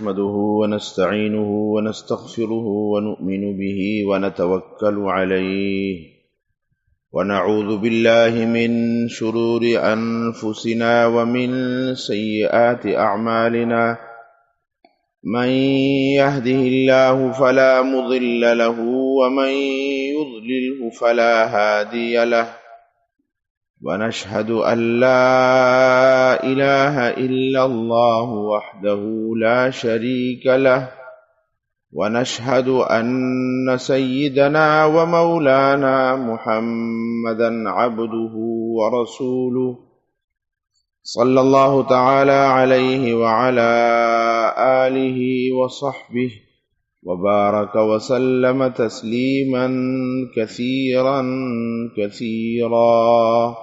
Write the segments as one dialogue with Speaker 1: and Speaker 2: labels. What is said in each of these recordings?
Speaker 1: نحمده ونستعينه ونستغفره ونؤمن به ونتوكل عليه ونعوذ بالله من شرور أنفسنا ومن سيئات أعمالنا من يهده الله فلا مضل له ومن يضلله فلا هادي له ونشهد أن لا إله إلا الله وحده لا شريك له ونشهد أن سيدنا ومولانا محمدا عبده ورسوله صلى الله تعالى عليه وعلى آله وصحبه وبارك وسلم تسليما كثيرا كثيرا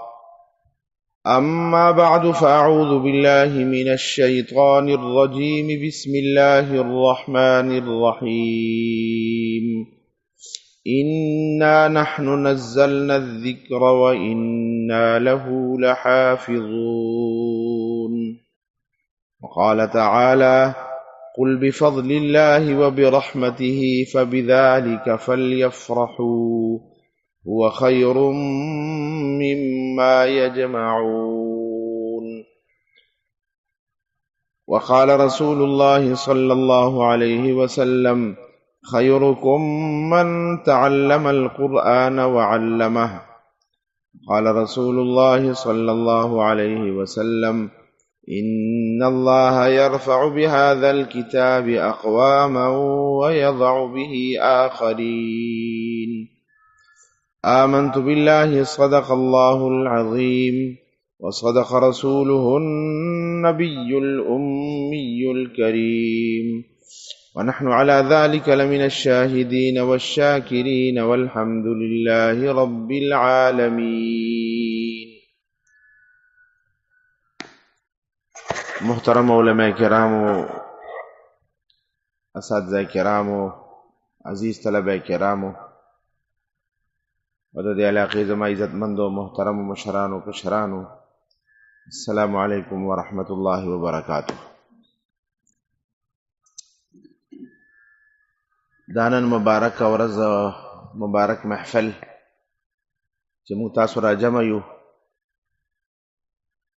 Speaker 1: أما بعد فأعوذ بالله من الشيطان الرجيم بسم الله الرحمن الرحيم إنا نحن نزلنا الذكر وإنا له لحافظون وقال تعالى قل بفضل الله وبرحمته فبذلك فليفرحوا هو خير مما يجمعون وقال رسول الله صلى الله عليه وسلم خيركم من تعلم القرآن وعلمه قال رسول الله صلى الله عليه وسلم إن الله يرفع بهذا الكتاب أقواما ويضع به آخرين آمنت بالله صدق الله العظيم وصدق رسوله النبي الأمي الكريم ونحن على ذلك لمن الشاهدين والشاكرين والحمد لله رب العالمين. محترم علماء کرامو، اساتذہ کرامو، عزیز طلبہ کرامو، ودد علاقی زما عزت مندو محترم مشرانو کشرانو، السلام علیکم ورحمۃ اللہ وبرکاتہ. دانن مبارک ورځ مبارک محفل چې موږ تاسو را جمع یو،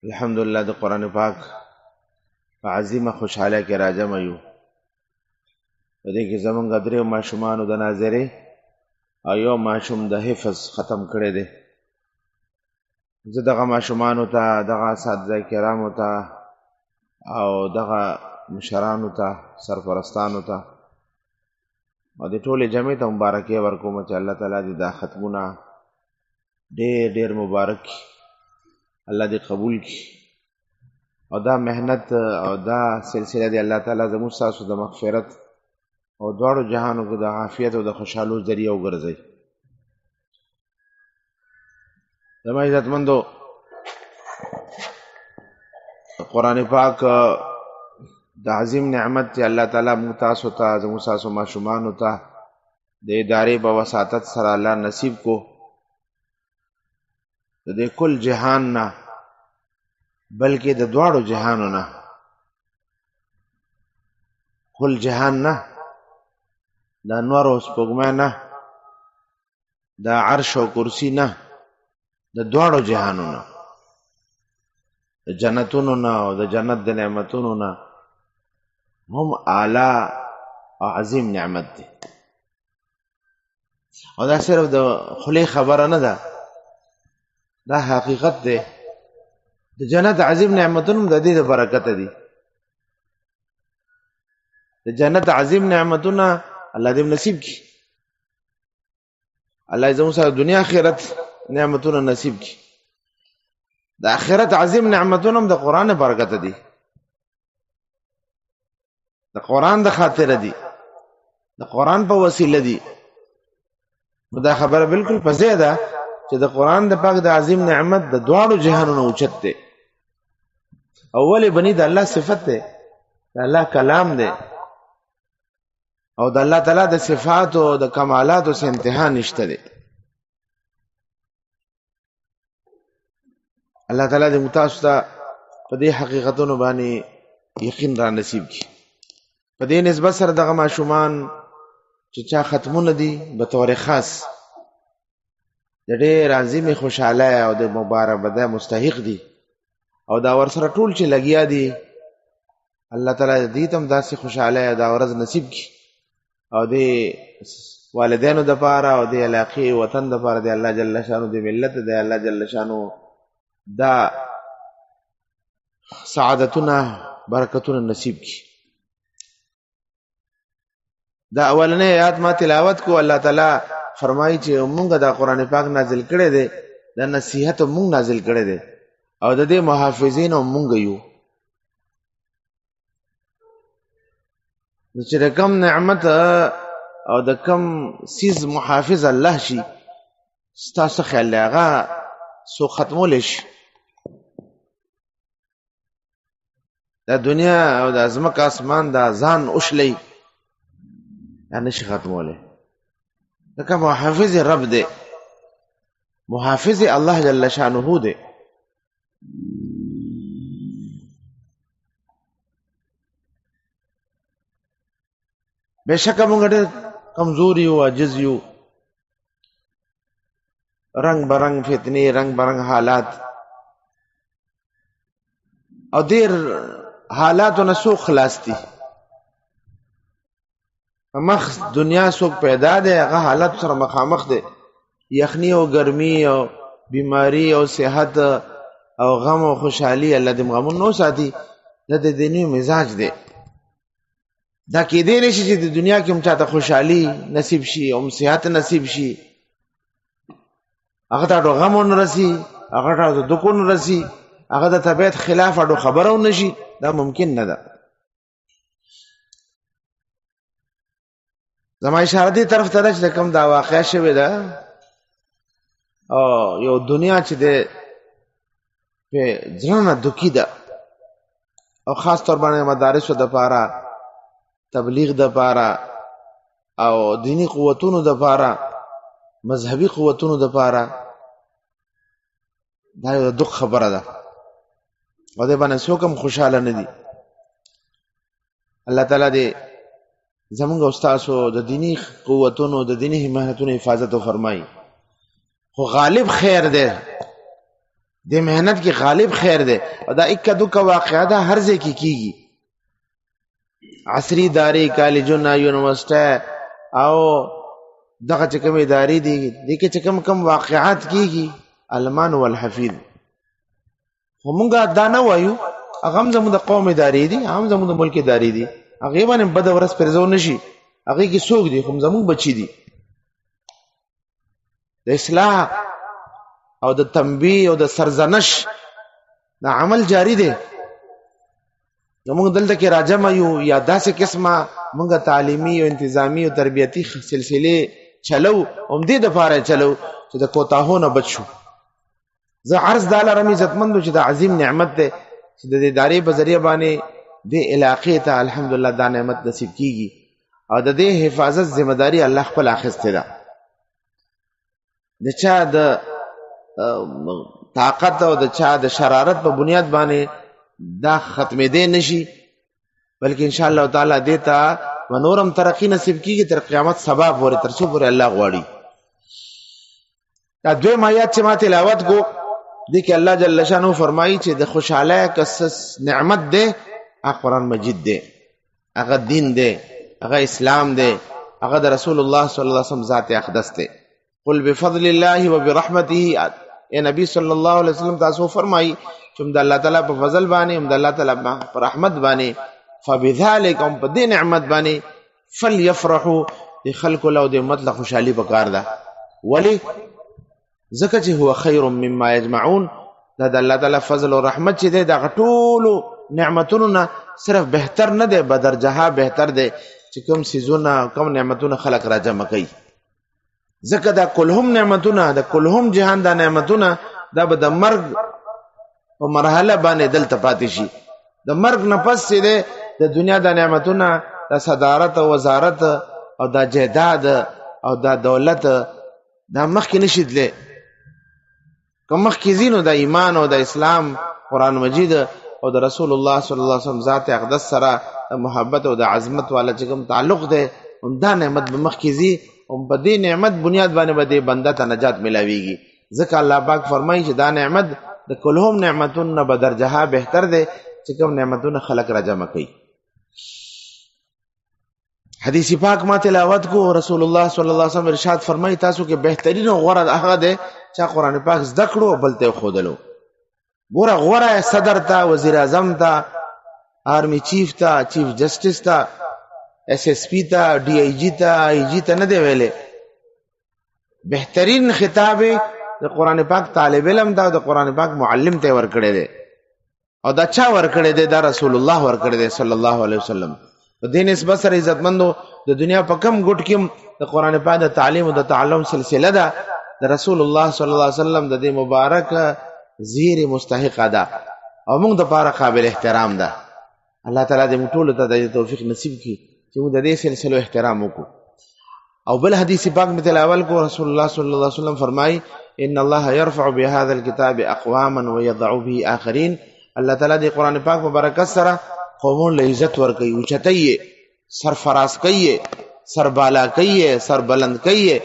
Speaker 1: الحمدلله د قرآن پاک په عظیمه خوشحاله کې را جمع یو. په دې کې زمونږ درې ماشومانو د ناظرې او یو ماشوم د حفظ ختم کړی دی. زه دغه ماشومانو ته، دغه اساتذه کرامو ته او دغه مشرانو ته، سرپرستانو ته او د ټولې جمعې ته مبارکي ورکوم چې الله تعالی دې دا ختمونه ډېر ډېر مبارک کړي، الله دې قبول کړي او دا محنت او دا سلسله دې الله تعالی زموږ ستاسو د مغفرت او دواړو جهانو کې د عافیت او د خوشحالو ذریعه وګرځي. زما عزتمندو، قرآن پاک د عظیم نعمت چې الله تعالی موږ تاسو ته، زموږ تاسو ماشومانو ته د ادارې په وساطت سره الله نصیب کو. د دې کل جهان نه بلکې د دواړو جهانو نه، کل جهان نه، د انوار او سپوږمۍ نه، د عرش او کرسی نه، د دواړو جهانو نه، د جنتونو نه او د جنت د نعمتونو نه هم اعلی او عظیم نعمت دی. او دا صرف د خلی خبره نه ده، دا حقیقت دی. د جنت عظیم نعمتونه د دې د برکت دي. د جنت عظیم نعمتونه الله دې نصیب کړي، الله زموږ سره دنیا آخرت نعمتونه نصیب کړي. د آخرت عظیم نعمتونه هم د قرآن برکت دي، د قرآن د خاطر دي، د قرآن په وسیله دي. نو دا خبره بالکل په ځای ده چې د قرآن د پاک د عظیم نعمت د دواړو جهانونو اوچت دی. اول بنی د الله صفت دی، د الله کلام دی، او د الله تعالی د صفات او د کمالات او انتها نشته دی. الله تعالی دې متاسو ته په دې حقیقتونو باندې یقین را نصیب کړي. په دې نسبت سره دغه ماشومان چې چا ختمونه دي به طور خاص د ډېر عظیمې خوشحاله او د مبارکباده مستحق دي او دا ورسره ټول چې لګیا دي الله تعالی دې ته هم داسې خوشحاله دا ورځ نصیب کړي او د والدینو دپاره او د علاقې وطن دپاره د الله جل شانو د ملت د الله جل شانو دا سعادتونه برکتونه نصیب کړي. دا اولنې آیات ما تلاوت کو الله تعالی فرمایي چې مونږ دا قرآن پاک نازل کړی دی دا نصیحت مونږ نازل کړی دی او د دې محافظین هم مونږ یو. چې د کم نعمت او د کم سیز محافظ الله شي ستاسو خیال دی هغه سو ختمولی شي. دا دنیا او د ځمکه اسمان دا ځان اوشلی دا نشي ختمولی ځکه محافظ رب دی محافظ الله جل شانه دی. بېشکه مونږ ډېر کمزور یو عاجز یو رنگ برنگ فتنې رنگ برنگ حالات او ډېر حالاتو نه څوک خلاص دي مخ دنیا څوک پیدا دی هغه حالات سره مخامخ دی یخنی او ګرمي او بیماری او صحت او غم او خوشحالي الله دې غمون نو ساتي دا د دیني مزاج دی. دا کېدی نشي چې د دنیا کې هم چاته خوشحالي نصیب شي او صحت نصیب شي هغه ته غم ونه رسي هغه ته دکو نه رسي هغه د طبیعت خلاف اډو خبرو نشي دا ممکن نه ده. زما اشاره دې طرف ته ده چې کوم دا واقع شوی ده او یو دنیا چې د په ځړنه دکی ده او خاص طور باندې مدارسو د پاره تبلیغ د پاره او دینی قوتونو د پاره مذهبي قوتونو د پاره دا یو دغه خبره ده او دې باندې څوک هم خوشاله نه دي. الله تعالی دې زمونږ استادو د دینی قوتونو د دینی مهنتونو حفاظت او فرمایي. خو غالب خیر دی د مهنت کې غالب خیر دی او دا اکا دوکا واقعه ده هر ځای کې کیږي عصری ادارې کالجونه یونیورسټي او دغه چې کوم ادارې دي د کې چې کوم واقعات کیږي المان والحفیظ خو مونږه دا نه وایو هغه هم زموږ د قوم ادارې دي هم زموږ د ملک ادارې دي هغه باندې بد ورځ پرځو نشي هغه کې څوک دي خو زموږ بچی دي د اصلاح او د تنبیه او د سرزنش دا عمل جاری دی. زموږ دلته کې راجم یو یا داسې قسمه مونږه تعلیمي او انتظامی او تربیتی سلسله چلو هم دې د پاره چلو چې د کوتاهونو بچو. زه عرض داله رمی عزتمندو چې د عظیم نعمت ده چې د ادارې په ذریعہ باندې د علاقې ته الحمدلله دا نعمت نصیب کیږي او د دې حفاظت ذمہ داری الله خپل اخیسته ده. د چا د طاقت او د چا د شرارت په بنیاد باندې دا ختمې دې نشي بلکې ان شاء الله تعالی دیتا ونورم ترقی نصیب کیږي تر قیامت سبب ورته تر څو پر الله غواړي. دا دوی آیات چې ما تلاوت کو دي کې الله جل شانو فرمایي چې د خوشاله کس نعمت ده قرآن مجید ده هغه دین ده هغه اسلام ده هغه د رسول الله صلی الله علیه وسلم ذات اقدس ده. قل بفضل الله وبرحمته اے نبی صلی الله علیه وسلم تاسو فرمایي چې د الله تعالی په فضل باندې د الله تعالی په رحمت باندې فبذلک هم په دې نعمت باندې فليفرحوا خلق له د مطلق خوشالي پکار ده. ولی ځکه چې هو خیر مما یجمعون دا د الله تعالی فضل او رحمت چې ده د ټولو نعمتونو نه صرف بهتر نه ده بدرجه بهتر ده چې کوم سيزونه کوم نعمتونه خلق را جمع کوي. ځکه دا کلهم نعمتونه دا کلهم جهان دا نعمتونه دا به د مرګ په مرحله باندې دلته پاتې شي. د مرګ نه پس چې د دنیا د نعمتونه د صدارت او وزارت او د جهاد او د دولت دا مخکې نشي تللی. که مخکې ځینو د ایمان او د اسلام قرآن مجید او د رسول الله صلی الله علیه وسلم ذات اقدس سره محبت او د عظمت والا چې کوم تعلق دی دا نعمت به مخکې ځي او په دې نعمت بنیاد باندې به دې بنده ته نجات ملاویږي. ځکه الله پاک فرمایي چې دا نعمت د کلهم نعمتونه به درجه بهتر دی چې کوم نعمتونه خلق را جمع کوي. حدیث پاک ما تلاوت کو رسول الله صلی الله علیه وسلم ارشاد فرمایي تاسو کې بهترین او غوره هغه دی چې قرآن پاک زده کړو او بل ته خودلو. ګوره غوره صدر ته، وزیر اعظم ته، آرمی چیف ته، چیف جسټس ته، ایس ایس پی ته، ڈی آئی جی ته، آئی جی ته نه دی ویلې. بهترین خطاب د قرآن پاک طالب علم دا د قرآن پاک معلم ته ورکړی دی او دا چا ورکړی دی؟ دا رسول الله ورکړی دی صلی الله علیه وسلم. په دې نسبت سره عزتمندو د دنیا په کم ګوټ کې د قرآن پاک د تعلیم او د تعلم سلسله ده د رسول الله صلی الله علیه وسلم د دې مبارک زیر مستحق ده او موږ د پاره قابل احترام ده. الله تعالی دې موږ ټول ته د توفیق نصیب کړي چې موږ د دې سلسله احترام وکړو. او بل حدیث پاک مثل اول کو رسول الله صلی الله علیه وسلم فرمای ان الله يرفع بهذا الكتاب اقواما ويضع به اخرين. الله تعالی دې قرآن پاک په برکت سره قومون له عزت ورکوي، اوچتایي، سرفراز کوي، سر بالا کوي، سر بلند کوي،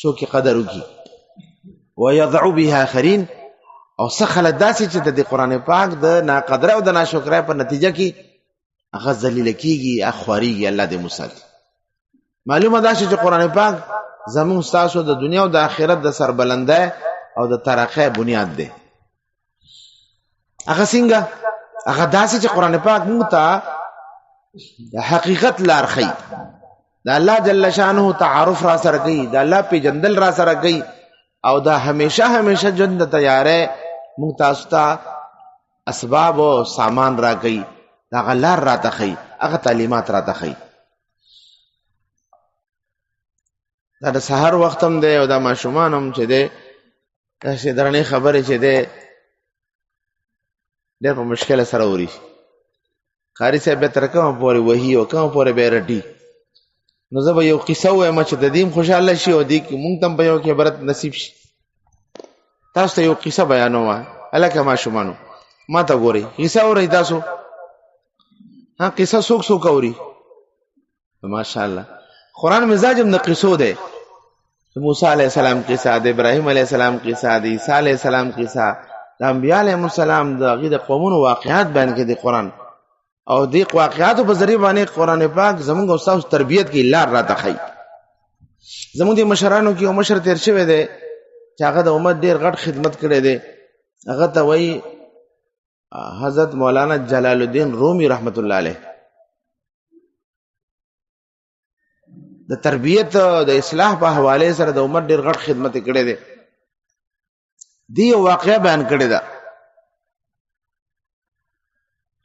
Speaker 1: سو کې قدر وکي. ويضع به اخرين او سخل داسې چې د قرآن پاک د ناقدره او د ناشکرۍ په نتیجه کې هغه ذلیل کیږي، اخواريږي. الله دې مساتي. معلومه ده چې قرآن پاک زموږ ستاسو د دنیا او د آخرت د سربلندۍ او د ترقۍ بنیاد دی. هغه څنګه؟ هغه داسې چې قرآن پاک موږ ته د حقیقت لار ښیي، د الله جل شانه تعارف را سره کوي، د الله پیژندل را سره کوي او دا همیشه ژوند د تیارې موږ تاسو ته اسباب او سامان را کوي، دا غلار را ته ښیي، هغه تعلیمات را ته ښیي. دا د سحر وخت هم دی او دا ماشومان هم چې دی داسې درنې خبرې چې دی ډېر په مشکله سره اوري. قاري صاحب به تر کومه پورې وهي او کومه پورې به یې رټي. نو زه به یو قصه ووایم چې د دې هم خوشحاله شي او دې کې مونږ ته هم په یو کې عبرت نصیب شي. تاسو ته یو قصه بیانوم. هلکه ماشومانو ما ته ګورئ، قصه اورئ تاسو. ها قصه څوک اوري؟ ماشاءالله قرآن مزاج هم د قصو دی. موسی علیہ السلام قصه، د ابراهیم علیہ السلام قصه، د عیسی علیہ السلام قصه، د انبیاء علیهم السلام د هغې د قومونو واقعات بیان کړي د قرآن او د واقعاتو په ذریعه باندې قرآن پاک زموږ او ستاسو تربیت کې لار راته ښیي. زموږ د مشرانو کې یو مشر تیر شوی دی چې هغه د امت ډېر غټ خدمت کړی دی. هغه ته وایي حضرت مولانا جلال الدین رومي رحمت الله علیه. د تربیت او د اصلاح په حواله سره د امت ډېر غټ خدمت کړی دی. دی یو واقعه بیان کړی ده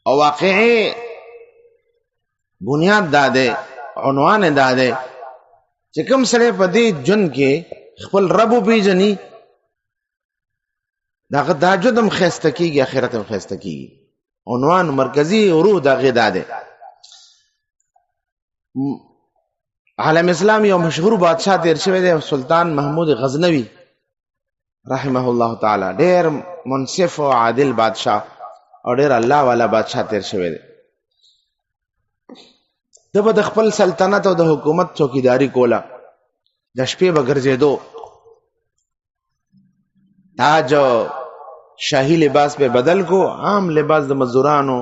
Speaker 1: او واقعي بنیاد دا ده، عنوان دا ده چې کوم سره په دې جن کې خپل رب پیژني داغه دا جدم خسته کیږي، آخرت هم خسته کیږي. عنوان مرکزی روح دا غدا ده. عالم اسلام یو مشهور بادشاہ تیر شوی دی سلطان محمود غزنوی رحمه الله تعالی. ډېر منصف او عادل بادشاہ او ډېر الله والا بادشاہ تیر شوی دی. د په خپل سلطنت او د حکومت چوکیداری کوله، د شپې به ګرځېدو، تاج او شاهي لباس به بدل کو، عام لباس د مزدورانو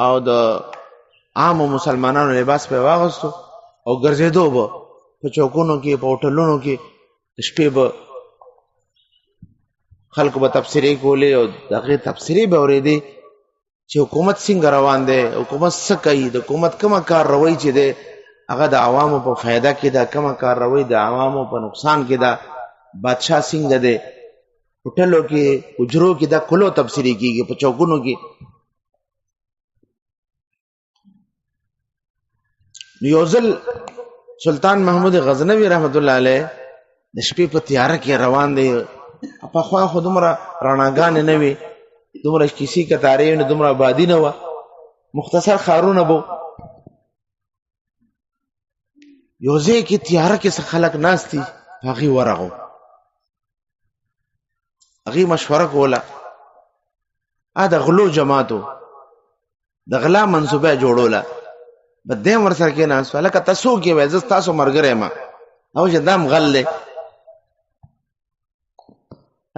Speaker 1: او د عامو مسلمانانو لباس په واغستو او ګرځېدو به په چوکونو کې، په هوټلونو کې. شپې به خلکو به تبصرې کولې او دغه تبصرې به اورېدې چې حکومت څنګه روان دی، حکومت څه کوي، د حکومت کومه کار روی چې دی هغه د عوامو په فایده کې ده، کومه کار روی د عوامو په نقصان کې ده، بادشاہ څنګه دی، هوټلو کې، حجرو کې، دا کلو تبصرې کېږي په چوکونو کې. یو ځل سلطان محمود غزنوی رحمت الله علیه د شپې په تیاره کې روان دی. په خوا خو دومره رڼاګانې نه وي، دومره کیسې کتارې نه، دومره آبادي نه وه، مختصر ښارونه به. یو ځای کې تیاره کې څه خلک ناست دي، هغې ورغو، هغې مشوره کوله. د غلو جماعت و، د غلا منصوبه جوړوله بدیم ور سره کې ناس لکه تاسو کې وای ز تاسو مرګره ما او چې دام غلې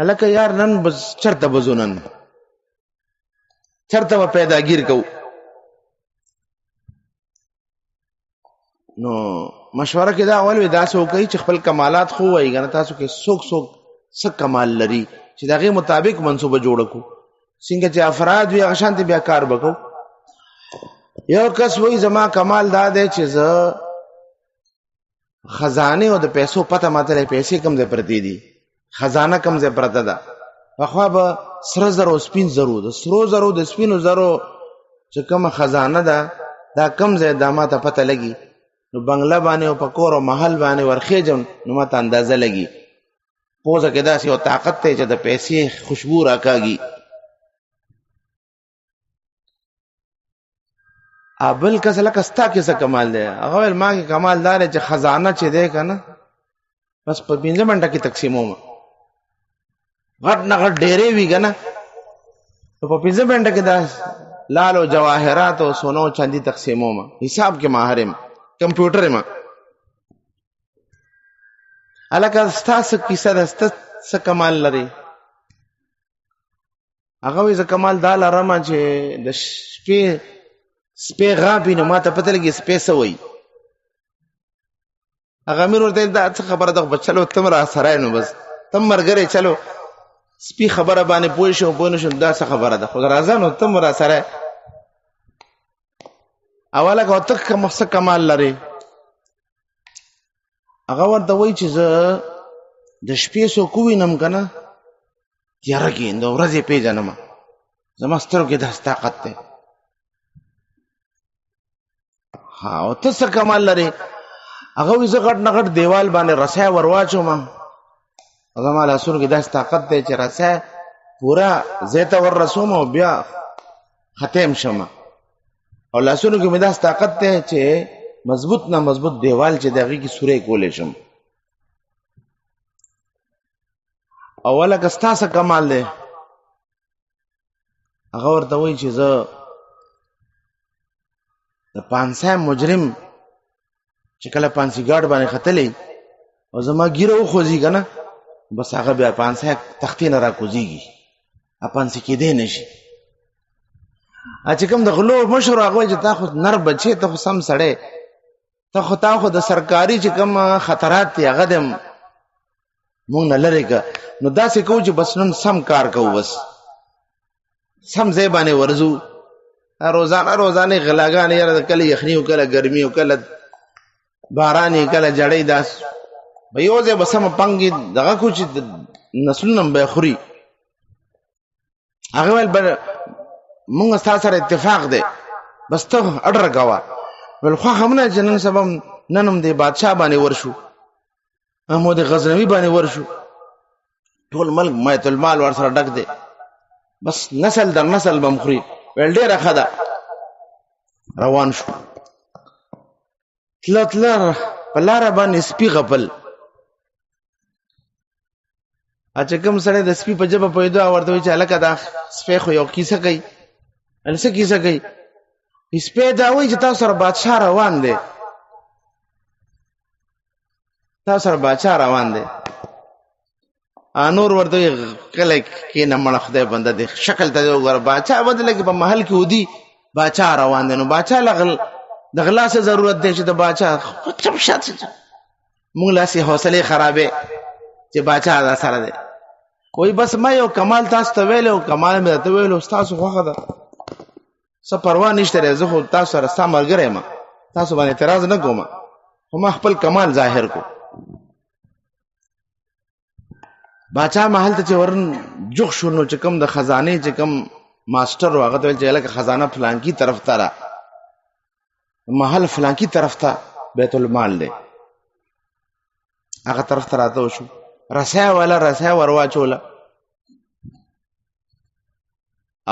Speaker 1: لکه یار نن بس چرته بزونن چرته پیداگیر کو نو مشوره کې دا اول وی دا سو کوي چې خپل کمالات خو وای غنه تاسو کې څوک څه کمال لري چې دغه مطابق منصوبه جوړ کو څنګه چې افراد وی غشانت بیا کار وکاو یو کس وای زما کمال دا دی چې زه خزانه او د پیسو پته ماته پیسې کم ځای پرتی دي خزانه کم ځای پرته ده خو به سره زرو سپین زرو د سرو زرو د سپینو زرو چې کوم خزانه ده دا کم ځای د ماته پته لګي نو بنگله باندې او پکور او محل باندې ورخېجم نو ماته اندازه لګي پوزه کې داسې او طاقت ته چې د پیسې خوشبو راکاږي ابل کس لکه ستا کې څه کمال دی هغه ول ما کې کمال دار چې خزانه چې دی کنه بس په 15 منټه کې تقسیموم غټ نه غټ ډېرې وی کنه په 15 منټه کې دا لال او جواهرات او سونو چاندي تقسیموم حساب کې ماهرم کمپیوټر ما الکه ستاسو کیسه د ست کمال لري هغه وی ز کمال دال رما چې د سپې غابې نو ماته پته لګي سپې سوي هغه مې ورته دا څه خبره ده بچلو تم را سره نو بس تم مرګره چلو سپې خبره باندې پوه شو دا څه خبره ده خو راځه نو تم را سره اوله کو تک کوم څه کمال لري هغه ورته وای چې زه د شپې سو کوینم کنه تیار کې نو ورځې پیژنم زما سترګو کې د طاقت ده ها او ته څه کمال لري هغه وی زه غټ نغټ دیوال باندې رسای ورواچو ما زما لاسونو کې داس طاقت دی چې رسای پورا زیته ور رسوم او بیا ختم شمه او لاسونو کې مې داس طاقت دی چې مضبوط نه مضبوط دیوال چې دغه کې سورې کولې شم اوله کستا څه کمال دی هغه ورته وی چې زه د پانسه مجرم چې کله پانسی ګاډ باندې خطلې او زما ګیره خوځي کنه بس هغه بیا پانسه تختې نه را کوزيږي اپانسی کې دی نشي چې کوم د غلو مشر هغه چې تا خو نر بچي ته سم سړې ته خو د سرکاري چې کوم خطرات دی هغه دم مونږ نه لری کا نو داسې کو چې بس نن سم کار کوو بس سم ځای باندې ورزو روزانه غلاګانې یاره کله یخنی او کله ګرمي او کله باران کله جړې داس به یو ځای بسم پنګي دغه کو چې نسلونه به خوري هغه ول مونږ تاسو سره اتفاق دی بس ته اډر غوا ول خو همنه جنن سبب ننم دی بادشاہ باندې ورشو محمود غزنوی باندې ورشو ټول ملک مایت المال ور سره ډک دی بس نسل در نسل بمخري ول ډیره خدا روان شو تلتلر پلار باندې سپی غپل اچھا کوم سره د سپی په جبه پیدا ورته چې الکه دا سپی خو یو کیسه کوي الڅه کیسه کوي سپی دا وایي چې تاسو سره بادشاہ روان دی تاسو سره بادشاہ روان دی انور ورته کله کې نه مړ خدای بنده دی شکل ته وګور بادشاہ بدل کې په محل کې ودی بادشاہ روان دی نو بادشاہ لغل د غلا څه ضرورت دی چې د بادشاہ چپ شات مونږ لاسي حوصله خرابې چې بادشاہ دا سره دی کوئی بس ما یو کمال تاسو ته ویلو کمال مې ته ویلو تاسو خوخه ده څه پروا نشته زه خو تاسو سره سمرګره ما تاسو باندې اعتراض نه کوم خو ما خپل کمال ظاهر کو بادشاہ محل ته چې ورن جوخ شونو چې کم د خزانه چې کم ماستر واغه ته چې لکه خزانه فلان کی طرف ترا محل فلان کی طرف ته بیت المال دی هغه طرف ته راته شو رسای والا رسای ورواچولا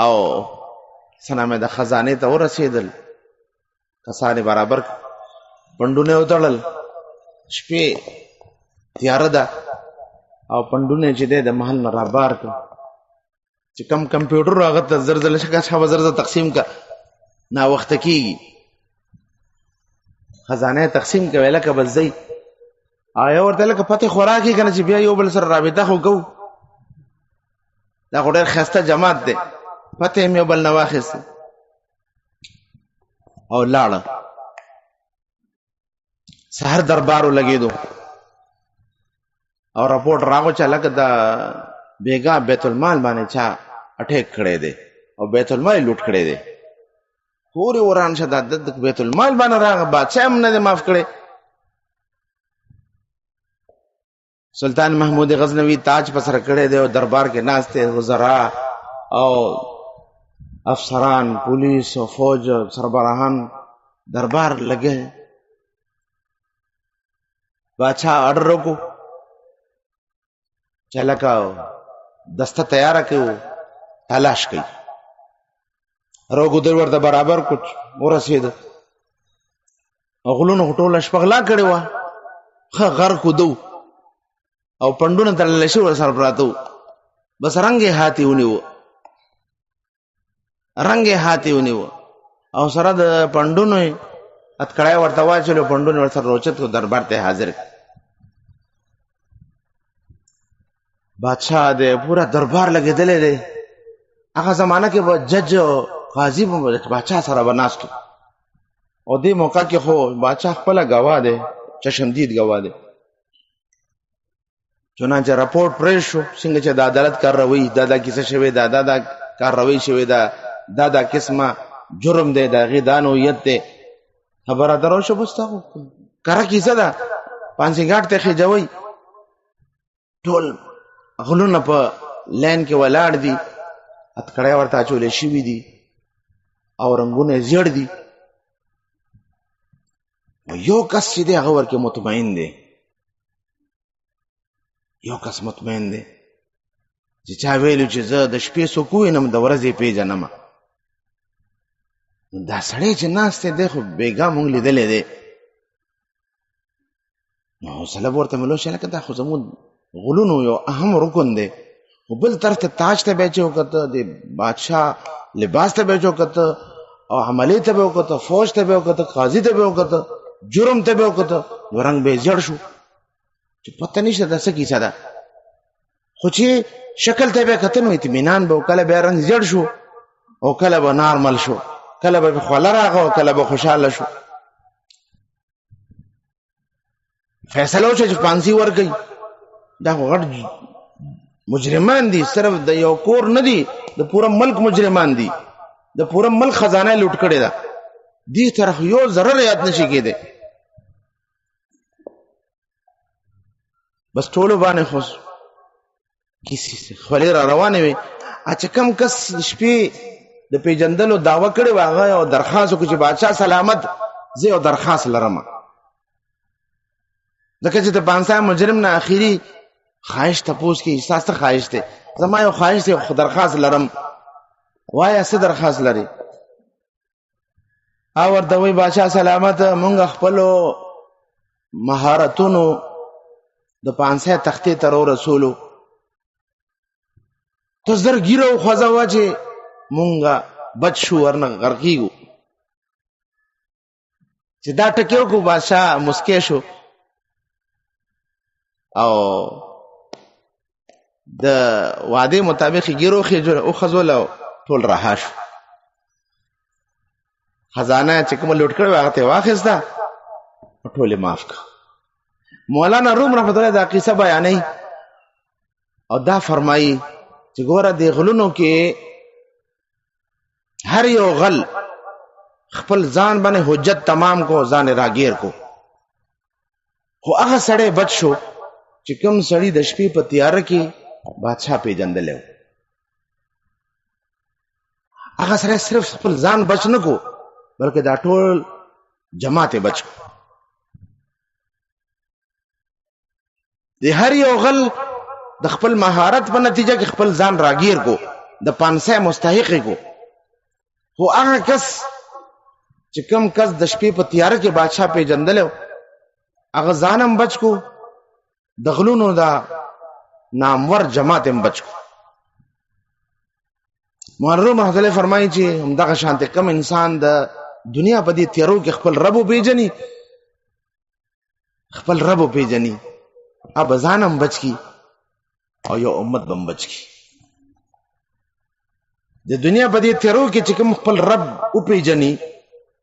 Speaker 1: او سنامه د خزانه ته ورسېدل کسانه برابر پندونه وتړل شپې تیار ده او پندونه چې د محل نه را بار ک چې کم کمپیوټر هغه ته زرزل شکه شابه زرزه تقسیم کا ناوخته کیږي خزانه تقسیم کوي لکه بس ځي آیا ورته لکه پته خوراکي کنه چې بیا یو بل سره رابطه خو کو دا خو ډېر ښایسته جماعت دی پته مې یو بل نه واخیسته او لاړه سحر دربارو لګېدو او رپورټ راغو چې لکه دا بیګا بیت المال باندې چا اٹیک کړی دی او بیت المال لوټ کړی دی پورې وران شه د بیت المال باندې راغی بادشاه هم نه دی معاف کړی سلطان محمود غزنوي تاج په سر کړی دی او دربار کې ناست دی وزرا او افسران پولیس او فوج سربراهان دربار لګے بادشاہ آرڈر وکړو چې لکه دسته تیاره کړو تلاش کوي روګو ورته برابر کوچ ورسېد غلونو ټوله شپه غلا کړې وه ښه غر کودو او پنډونه تړلی شوي ورسره پراته وو بس رنګ یې هاتې ونیوه او سره د پنډونو یې اتکړی ورته واچولو پنډونه ورسره روچت کړو دربار ته حاضر بادشاہ دی پورا دربار لګېدلی دی هغه زمانه کې به جج قاضي به بادشاہ سره به ناست او دې موقع کې خو بادشاہ خپله ګواه دی چشمدید ګواه دی چنانچه رپورټ پرې شو څنګه چې د عدالت کارروي دا کیسه شوې ده دا کارروي شوې ده دا قسمه جرم دی د هغې دا نوعیت دی خبره درو شو بس تا کره کیسه ده پانسي ګاټ ته خېجوئ ټول غلونه په لین کې ولاړ دي اتکړی ورته اچولې شوي دي او رنګونه یې زیړ دي یو کس چې دی هغه ورکې مطمئن دی چې چا ویلو چې زه د شپې څوک ووینم د ورځې پیژنم دا سړی چې ناست دی خو بېګا مونږ لیدلی دی نو حوصله به ورته ملو شي لکه دا خو زموږ غلونو یو اهم رکن دی خو بل طرف ته تاج ته به یې چې وکته د بادشاه لباس ته به یې چې وکته او عملې ته به یې وکته فوج ته به یې وکته قاضي ته به یې وکته جرم ته به یې وکته نو رنګ به یې زیړ شو چې پته نشته دا څه کیسه ده خو چې شکل ته به یې کته نو اطمینان به و کله به یې رنګ زیړ شو او کله به نارمل شو کله به خوله راغه او کله به خوشحاله شو فیصله وشوه چې پانسي ورکوي دا خو غټ مجرمان دي صرف د یو کور نه دي د پوره ملک مجرمان دي د پوره ملک خزانه لوټ کړې ده دې طرف یو ضرر یاد نشي کېدی بس ټولو باندې خو کیسې خولې را روانې وې چې کم کس شپې د پیژندلو دعوه کړې وه هغه یو درخواست وکړو چې بادشاه سلامت زه یو درخواست لرم ځکه چې د پانسا مجرم نه اخري خواهش تپوس کې احساس ته خواهش دی زما یو خواهش دی درخواست لرم وایه څه درخواست لري او ورته وایي بادشاه سلامت مونږ خپلو مهارتونو د پانسا تختې ته رسولو ته زر ګیره وخوځه وه چې مونږ بچ شو ورنه غرقیږو چې دا ټکې وکړو بادشاه مسکی شو او د وعده مطابق ګیرو وخځول ټول رها شو خزانه چې کومه لوټ کړې وه هغه ته یې واخیسته ټول یې معاف کړه مولانا روم رحمت الله دا قصه بیانوي او دا فرمایي چې ګوره د غلونو کې هر یو غل خپل ځان باندې حجت تمام کو ځان راګیر کو خو هغه سړی بچ شو چې کوم سړی د شپې په تیاره کې بادشاه پیژندلی و هغه سړی صرف خپل ځان بچ نه کو بلکې دا ټول جماعت بچ کو د هر یو غل د خپل مهارت په نتیجه کې خپل ځان راګیر کو د پانسه مستحق کو خو هغه کس چې کوم کس د شپې په تیاره کې بادشاه پیژندلی و هغه ځان هم بچ کو د غلونو دا نامور جماعت هم بچ کو محرم محضله فرمایي چې همدغه شانته کم انسان د دنیا په دې تیارو کې خپل رب پیژني، خپل رب پیژني، اب ځانم بچ کی او یو امت بم بچ کی. د دنیا په دې تیارو کې چې کوم خپل رب او پیژني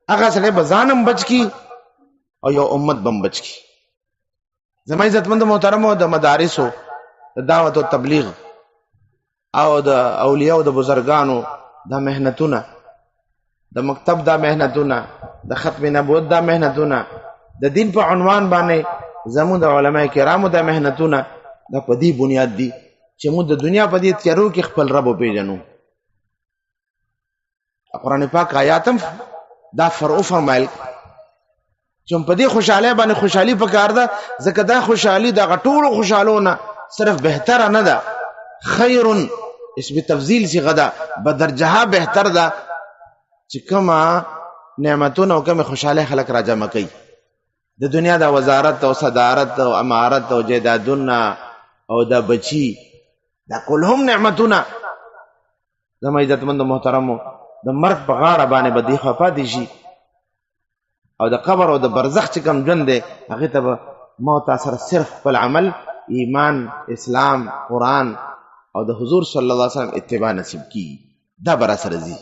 Speaker 1: هغه سره به ځانم بچ کی او یو امت بم بچ کی. زما عزتمند محترمو، د مدارسو د دعوت او تبلیغ او د اولیاء او د بزرگانو دا مهنتونه، د مکتب دا مهنتونه، د ختم نبوت دا مهنتونه، د دین په عنوان باندې زموږ د علماء کرامو دا مهنتونه دا په دې بنیاد دي چې موږ د دنیا په دې تیارو کې خپل رب پیژنو. قرآن پاک آیاتم دا فرعو فرمایل چې په دې خوشاله باندې خوشحالي پکار ده، ځکه دا خوشحالي د غټولو خوشالونه صرف بهتره نه ده، خیر اسم تفضیل سی غدا بدرجه بهتر ده چې کما نعمتونه او کما خوشاله خلق را جمع کوي. د دنیا د وزارت او صدارت او امارت او جیدادونه او د بچی دا کلهم نعمتونه. زما عزتمند محترمو، د مرګ په غاړه باندې به دی خفا دي شي او د قبر او د برزخ چې کوم ژوند دی هغه ته به موت اثر صرف خپل عمل، ایمان، اسلام، قرآن او د حضور صلی الله علیه وسلم اتباع نصیب کی. دا برا سره زی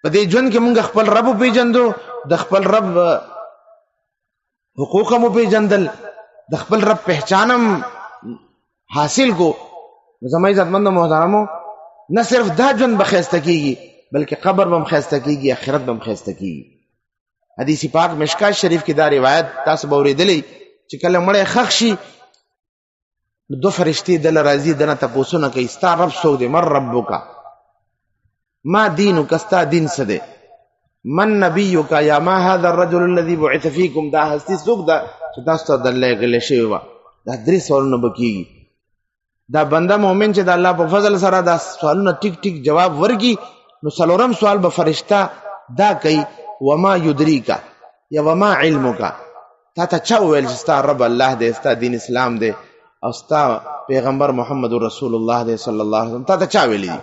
Speaker 1: په دې ژوند کې مونږ خپل رب پیژندو، د خپل رب حقوق مو پیژندل، د خپل رب پہچانم حاصل کو. زما عزتمند محترمو، نه صرف دا ژوند بخیسته کیږي بلکې قبر بم خیسته کیږي، آخرت بم خیسته کیږي. حدیث پاک مشکات شریف کې دا روایت تاسو به اوریدلې چې کله مړی خښ شي دو فرشتي دل راځي دنه تاسو کوي ستا رب څوک دی؟ من ربک؟ ما دینک؟ ستا دین څه دی؟ من نبیک؟ یا ما هذا الرجل الذي بعث فيكم؟ دا هستی څوک ده چې تاسو ته دلګل شوی و؟ دا درې سوالونه بکیږي. دا بنده مؤمن چې د الله په فضل سره دا سوالونه ټیک ټیک جواب ورګي نو څلورم سوال به فرشتہ دا کوي وما یدریک یا وما علمک؟ تا ته چا ویل چې ستا رب الله دی، ستا دین اسلام دی او ستا پیغمبر محمد رسول الله دی صلی الله علیه وسلم؟ تا ته چا ویلی دي؟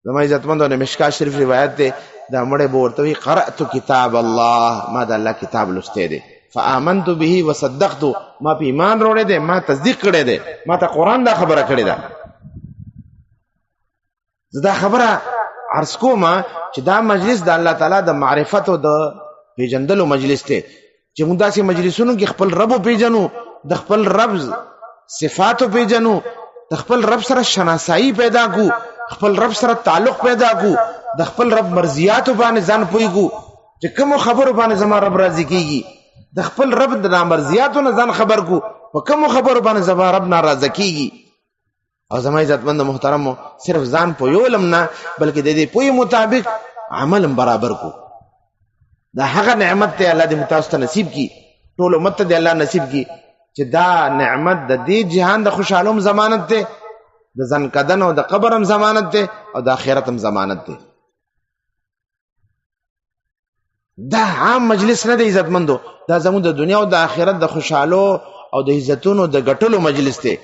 Speaker 1: زما عزتمندو، مشکات شریف روایت دی دا مړی به ورته وي قرأت کتاب الله، ما د الله کتاب لوستی دی، فآمنت به وصدقت، ما په ایمان وروړی دی، ما تصدیق کړی دی، ما ته قرآن دا خبره کړې ده. زه دا خبره عرض کوم چې دا مجلس د الله تعالی د معرفت او د پیژندلو مجلس دی چې موږ داسې مجلسونو کې خپل رب پیژنو، د خپل رب صفات پیژنو، د خپل رب سره شناسایی پیدا کو، خپل رب سره تعلق پیدا کو، د خپل رب مرضیات باندې ځان پویګو چې کوم خبرو باندې زما رب راضي کیږي، د خپل رب د نامرضیاتو نه ځان خبر کو، په کوم خبرو باندې زما رب ناراضه کیږي. او زما عزتمند محترمو، صرف ځان پویولم نه بلکې د دې پوی مطابق عمل برابر کو. دا هغه نعمت ته الله دې تاسو ته نصیب کی، ټول امت ته الله نصیب کی چې دا نعمت د دې جهان د خوشحالوم ضمانت ده، د ځن کدن او د قبرم ضمانت ده او د آخرتم ضمانت ده. دا عام مجلس نه دی عزتمندو، دا زموږ د دنیا او د آخرت د خوشحالو او د عزتونو د ګټلو مجلس دی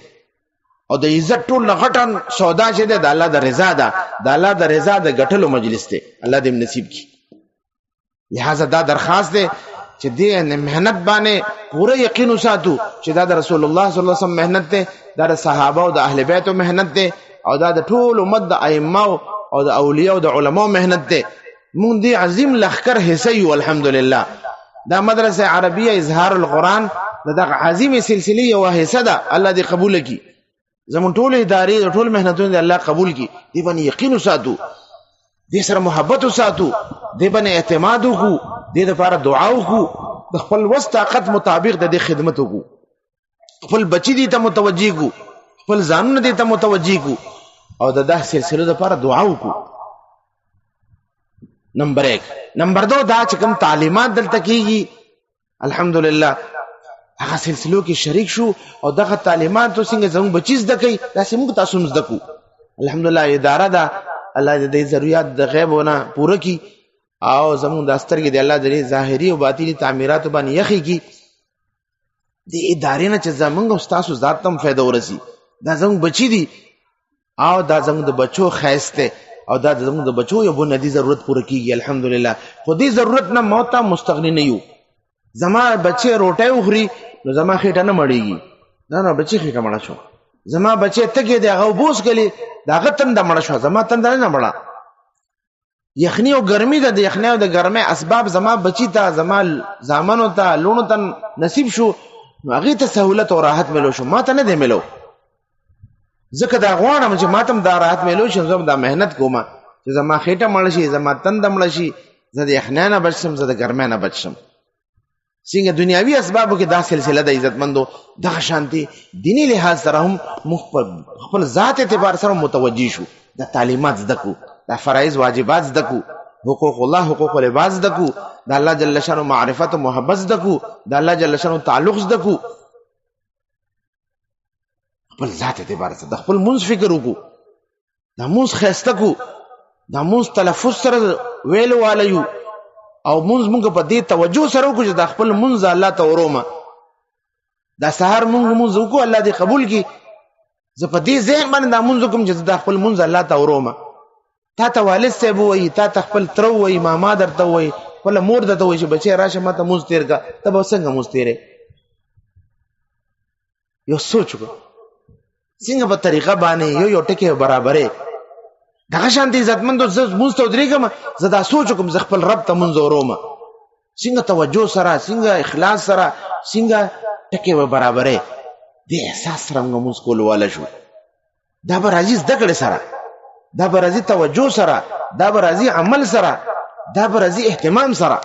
Speaker 1: او د عزت ټول غټن سودا چې ده د الله د رضا ده، د الله د رضا د ګټلو مجلس دی. الله دې نصیب کی. لہذا دا درخواست ده چې دې مهنت باندې پوره یقین وساتو چې دا د رسول الله صلی الله علیه وسلم مهنت ده، دا د صحابه او د اهل بیت مهنت ده او دا د ټول امت د ائمه او د اولیاء او د علماء مهنت ده. مونږ دې عظیم لخر حصہ یو الحمدلله. دا مدرسه عربیه اظهار القرآن دغه عظیم سلسله یو حصہ ده، الله دې قبول کړي. زمون ټول ادارې ټول مهنتونه دې الله قبول کړي. دې باندې یقین وساتو، دې سره محبت وساتو، دې باندې اعتماد وکړو، دې لپاره دعا وکړو، د خپل وس طاقت مطابق د دې خدمت وکړو، خپل بچی دې ته متوجي کو، خپل ځانونه دې ته متوجي کو او د دې سلسله لپاره دعا وکړو. نمبر 1. نمبر 2 دا چې کوم تعلیمات دلته کیږي الحمدلله هغه سلسلو کې شریک شو او دغه تعلیمات څنګه زموږ بچی زده کوي دا موږ تاسو زده کو. الحمدلله اداره دا الله دې ضرورت د غیبونه پوره کی او زموږ د سترګې د الله د ظاهري او باطنی تعمیرات باندې یخي کی. د ادارې نه چې زموږ او تاسو ذات تم فائدہ ورسي، دا زموږ بچی دي او دا زموږ د بچو ښایسته او دا زموږ د بچو یو بنیادي ضرورت پوره کیږي الحمدلله. خو دې ضرورت نه موته مستغنی نه یو. زما بچی روټۍ وخوري نو زما خېټه نه مړېږي، نه بچی خېټه مړه شو. زما بچی تږی دی هغه اوبه وڅښلې د هغه تنده مړه شوه، زما تنده نه مړه. یخني او ګرمي ده، د یخني او د ګرمۍ اسباب زما بچی ته زما زامنو ته لوڼو ته نصیب شو، نو هغې ته سهولت او راحت میلو شو، ما ته نه دی میلو. ځکه دا غواړم چې ما ته هم دا راحت میلو شي، زه دا محنت کوم چې زما خېټه مړه شي، زما تنده مړه شي، زه د یخنۍ نه بچ شم، زه د ګرمۍ نه بچ شم. څنګه دنیاوي اسبابو کې دا سلسله د عزتمندو دغه شانتي دینی لحاظ سره هم خپل ذات اعتبار سره متوجي شو. د تعلیمات زده کو، د فرایض واجبات زده کو، حقوق الله حقوق العباد زده کو، د الله جل شانو معرفت او محبت زده کو، د الله جل شانو تعلق زده کو. خپل ذات اعتبار سره د خپل منځ فکر وکړو، د منځ ښایسته کو، د منځ تلفظ سره ویلو والیو او منځ مونږ په دې توجه سره وکړو چې د خپل منځ الله ته ورومه. دا سهار مونږ منځ وکړو الله دې قبول کړي. زه په دې ذهن باندې دا منځ وکړم چې د خپل منځ الله ته ورومه. تا ته والد صاحب وایي، تا ته خپل تره وایي، ماما درته وایي، خپله مور درته وایي چې بچی راشه ما ته منځ تېر کړه، ته به څنګه منځ تېرې؟ یو سوچ وکړه څنګه په طریقه باندې یو ټکی برابرې. دغه شانتي عزتمندو زه مونځ ته ودرېږم، زه دا سوچ وکړم زه خپل رب ته مونځ ورومه، څنګه توجه سره، څنګه اخلاص سره، څنګه ټکی به برابرې. دې احساس سره موږ مونځ کولو واله شو. دا به راځي زده کړې سره، دا به راځي توجه سره، دا به راځي عمل سره، دا به راځي اهتمام سره.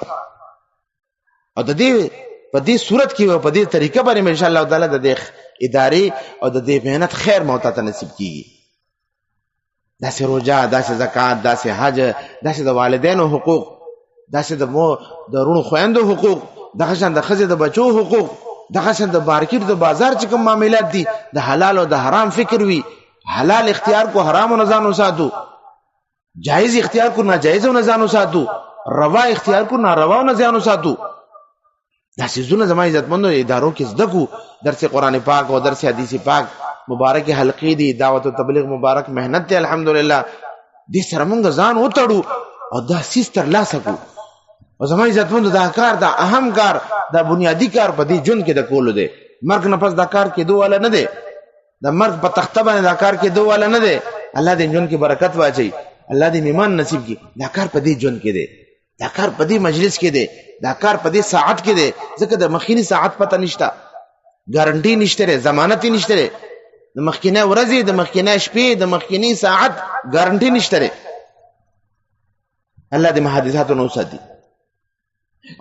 Speaker 1: او د دې په دې صورت کې او په دې طریقه باندې ان شاء الله تعالی د دې ادارې او د دې مهنت خیر موته ته نصیب کیږي. داسې روژه، داسې زکات، داسې حج، داسې د والدینو حقوق، داسې د رونو خویندو حقوق، دغه شان د ښځې د بچو حقوق، دغه شان د مارکیټ د بازار چې کوم معاملات دي د حلال او د حرام فکر وي. حلال اختیار کو حرام نه ځان وساتو، جایز اختیار کو ناجایز نه ځان وساتو، روا اختیار کو ناروا نه ځان وساتو. دا سيزونه زما عزتمندو ادارو کې زده کو. درس قرآن پاک او درس حدیث پاک مبارک حلقې دي، دعوت او تبلیغ مبارک مهنت ته الحمدلله. دې سره موږ ځان وتړو او دا سیس تر لاسه کو. او زما عزتمندو دا کار، دا اهم کار، دا بنیادی کار په دې ژوند کې د کولو دی. مرګ نه پس دا کار کېدو والا نه دی، د مرګ په تخته باندې دا کار کېدو والا نه دی. الله دې ژوند کې برکت واچي، الله دې ایمان نصیب کړي. دا کار په دې ژوند کې دی، دا کار په دې مجلس کې دی، دا کار په دې ساعت کې دی. ځکه د مخکینی ساعت پته نشته، ګارانټي نشته، ضمانت نشته. د مخکینی ورځې، د مخکینی شپې، د مخکینی ساعت ګارانټي نشته. الله دې محادثاتو نو ساتي.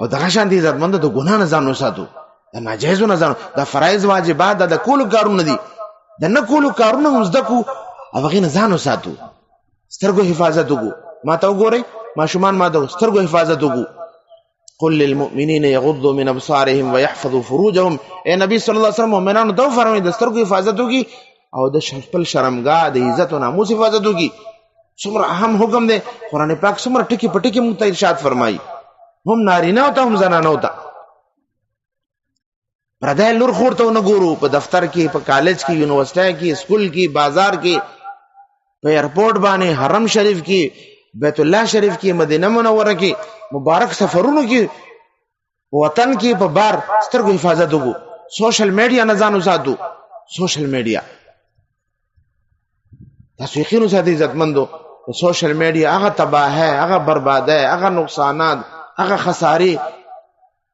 Speaker 1: او دغه شان دي عزتمند د ګناه نه ځان وساتو، د ناجایزو نه ځان، د فرایض واجبات د کولو کارونه دي، د نه کولو کارونه هم زده کو او هغې نه ځان وساتو. سترګو حفاظت وکړو. ما ته وګورئ ماشومان، ما د سترګو حفاظت وکړو. قل للمؤمنین یغضوا من ابصارهم ويحفظوا فروجهم. اے نبی صلی الله علیه وسلم مؤمنانو ته فرمایي د سترګو حفاظت وکړي او د خپل شرمګاه د عزت او ناموس حفاظت وکړي. څومره اهم حکم دی. قرآن پاک څومره ټکي په ټکي موږ ته ارشاد فرمایي، هم نارینه ته هم زنانو ته. پردی لور خور ته ونه ګورو، په دفتر کې، په کالج کې، یونیورسټۍ کې، سکول کې، بازار کې، په ایرپورټ باندې، حرم شریف کې، بیت الله شریف کې، مدینه منوره کې، مبارک سفرونو کې، وطن کې، په بار سترګو حفاظت وکړو. سوشل میډیا نه ځان وساتو. سوشل میډیا تاسو یقین وساتئ عزتمندو، سوشل میډیا هغه تباهی، هغه بربادی، هغه نقصانات، هغه خسارې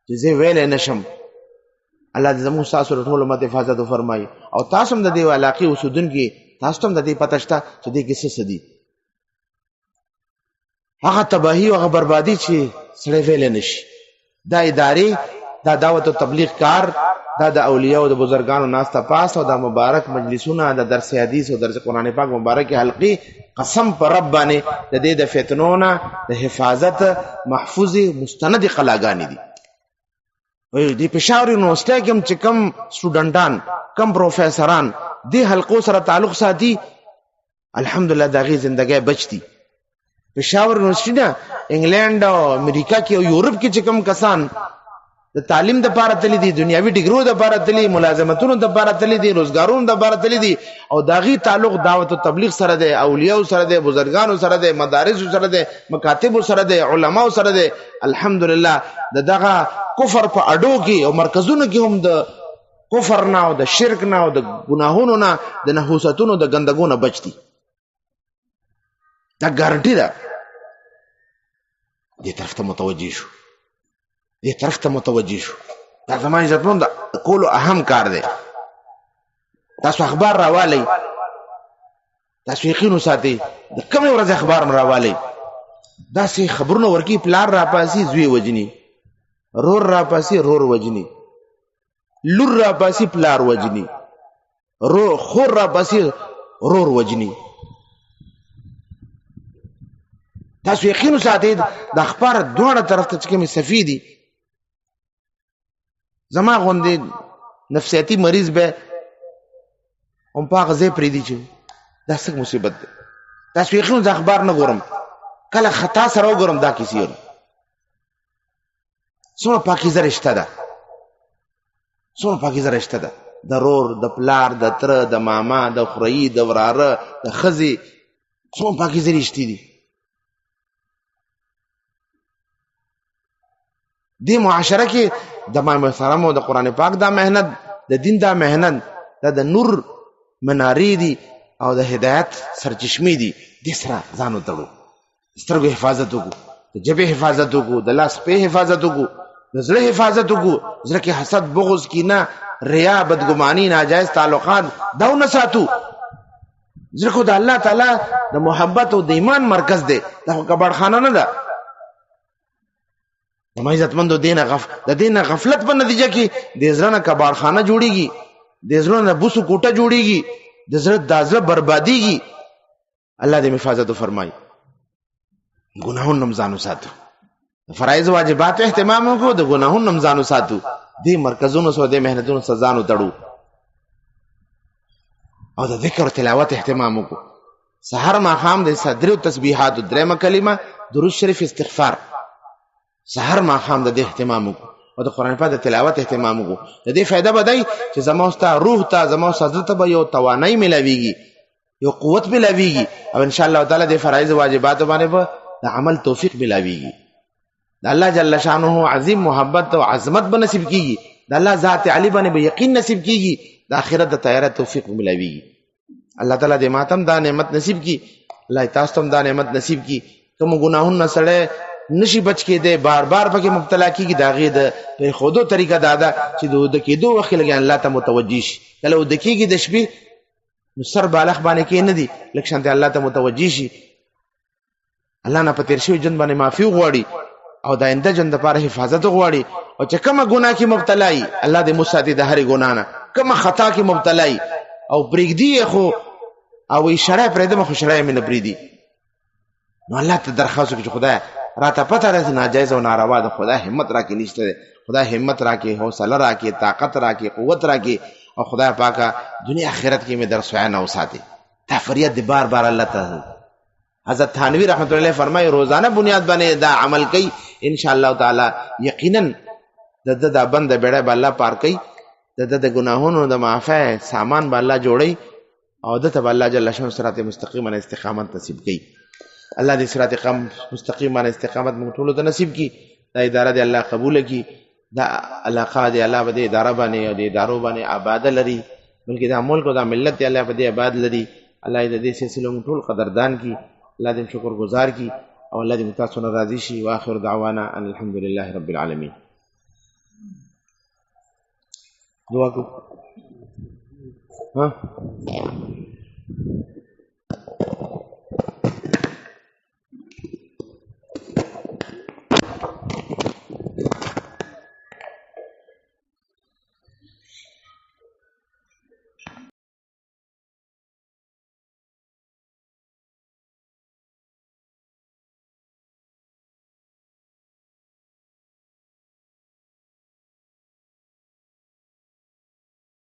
Speaker 1: چې زه ویلی نشم. الله دې زموږ ستاسو ټول امت حفاظت وفرمایي. او تاسو هم د دې علاقې اوسېدونکي، تاسو هم د دې پته شته چې دې کې څه دي. هغه تباهي او هغه بربادي چې سړی ویلی نشي. دا ادارې، دا دعوت او تبلیغ کار، دا د اولیاء او د بزرګانو ناسته پاس او دا مبارک مجلسونه، د درس حدیث او درس قرآن پاک مبارک حلقې، قسم پر رب باندې د دې د فتنو نه د حفاظت محفوظ مستند قلاګانې دي. وایي د پېښور یونیورسټۍ کې چې کم سټوډنټان، کم پروفیسران دې حلقو سره تعلق ساتي، الحمدلله د هغې زندګۍ بچ دي. پېښور یونیورسټي نه، انګلینډ او امریکا کې او یورپ کې چې کم کسان د تعلیم د پاره تللی دي، دنیوي ډیګرو د پاره تللی، ملازمتونو د پاره تللی دي، روزګارونو د پاره تللی دي، او داغي تعلق دعوت او تبلیغ سره دی، اولیاء سره دی، بزرګانو سره دی، مدارس سره دی، مکاتب سره دی، علما سره دی. الحمدلله دغه کفر په اډو کې او مرکزونو کې هم د کفر نه او د شرک نه او د ګناهونو نه د نحوستونو د ګندګونو بچ دي. دا ګارانټي ده. دې طرف ته متوجه شو، دې طرف ته متوجه شو. دا زما عزتمند کولو اهم کار دی. تاسو اخبار راوالی، تاسو یقین وساتئ د کومې ورځې اخبار راوالی. داسې خبرونه ورکی پلار راپاسي زوی وجني، رور راپاسي رور وجني، لور راپاسي پلار وجني، خور راپاسي رور وجني. تاسو یقین وساتئ د اخبار دواړه طرف ته چې کومې صفي دي. زما غوندې نفسیاتي مریض به هم په هغه ځای پرېږدي چې دا څه مصیبت دی. تاسو یقین زه اخبار نه ګورم، کله خطا سره وګورم دا کیسې ورو څومره پاکیزه رشته ده، څومره پاکیزه رشته ده. د رور، د پلار، د تره، د ماما، د خوريي، د وراره، د ښځې، څومره پاکیزه رشتې دي. دې معاشره کې د امام محترم او د قرآن پاک دا مهنت، د دین دا مهنت، دا د نور منارې دي او د هدایت سرچشمې دي. دې سره ځان وتړو، سترګو حفاظت وکړو، د ژبې حفاظت وکړو، د لاس پې حفاظت وکړو، د زړه حفاظت وکړو. زړه کې حسد، بغض، کینه، ریا، بدګماني، ناجایز تعلقات دا ونه ساتو. زړه خو د الله تعالی د محبت او د ایمان مرکز دی، دا خو کباړخانه نه ده. زما عزتمندو د دې نه غفلت په نتیجه کې د زړه نه کباړخانه جوړیږي، د زړه نه بوسو کوټه جوړیږي، د زړه بربادیږي. الله دې حفاظت فرمایي. ګناهونو نه ځان وساتو، فرایض واجبات اهتمام وکړو، د ګناهونو نه ځان وساتو، دې مرکزونو سره د مهنتونو سره ځان وتړو او د ذکر او تلاوت اهتمام وکړو. سحر ماښام د صدر تسبیحات، درېمه کلمه درود شریف، استغفار. سحر ماښام د دې اهتمام وکړو او د قرآن پاک د تلاوت اهتمام وکړو. د دې فایده به دی چې زما ستا روح ته، زما ستا زړه ته به یو توانایي ملاویږي، یو قوت ملاویږي، او ان شاء الله تعالی د فرایض واجبات باندې به د عمل توفیق ملاویږي. د الله جل شانه عظیم محبت او عظمت به نصیب کیږي. د الله ذات علی باندې به یقین نصیب کیږي. د آخرت د تیار توفیق ملاویږي. الله تعالی دې ماتم دا نعمت نصیب کی، الله تاسو ته دا نعمت نصیب کی. کوم ګناهونه سره نشي بچ کېده، بار بار پکې مبتلا کیږي. دا غي د پر خودو طریقه دا چې د کېدو وخت لګي الله ته متوجي شي. کله ود کېږي د شپې نو سر بالغ باندې کې نه دي، لکه شانته الله ته متوجي شي. الله نه پتیر شي جن باندې معافي غواړي او د آینده جن د لپاره حفاظت غواړي. او چې کومه ګناه کې مبتلای الله دې مساتي د هرې ګناه نه، کومه خطا کې مبتلای او پرېږدي خو او اشاره پرېدم خو شرای مې نه پرېږدي، نو الله ته درخواست وکړي چې خدای راته پته راځي ناجایز او ناروا ده، خدای همت راکې نشته ده، خدای همت راکې، حوصله راکې، طاقت راکې، قوت راکې، او خدای پاکه دنیا آخرت کې مې در سویانه وساتي. دا فریاد دی بار بار الله ته. حضرت تھانوی رحمت الله فرمایي روزانه بنیاد باندې دا عمل کوي، ان شاء الله تعالی یقینا د بنده بیړه به الله پار کوي، د ګناهونو د معافی سامان به الله جوړي او د ته الله جل شانه صراط مستقیم باندې استقامت نصیب کوي. الله دې صراط مستقیم باندې استقامت موږ ټول ته نصیب کړي. دا اداره دې الله قبول کړي، دا علاقه دې الله به دې اداره باندې او دې ادارو باندې آباد لري، بلکې دا ملک او دا ملت دې الله به دې آباد لري. الله دې سلسله موږ ټول قدردان کړي، الله دې شکر گزار کړي او الله دې تاسو نه راضي شي. واخر دعوانا ان الحمد لله رب العالمین. دعا کو ها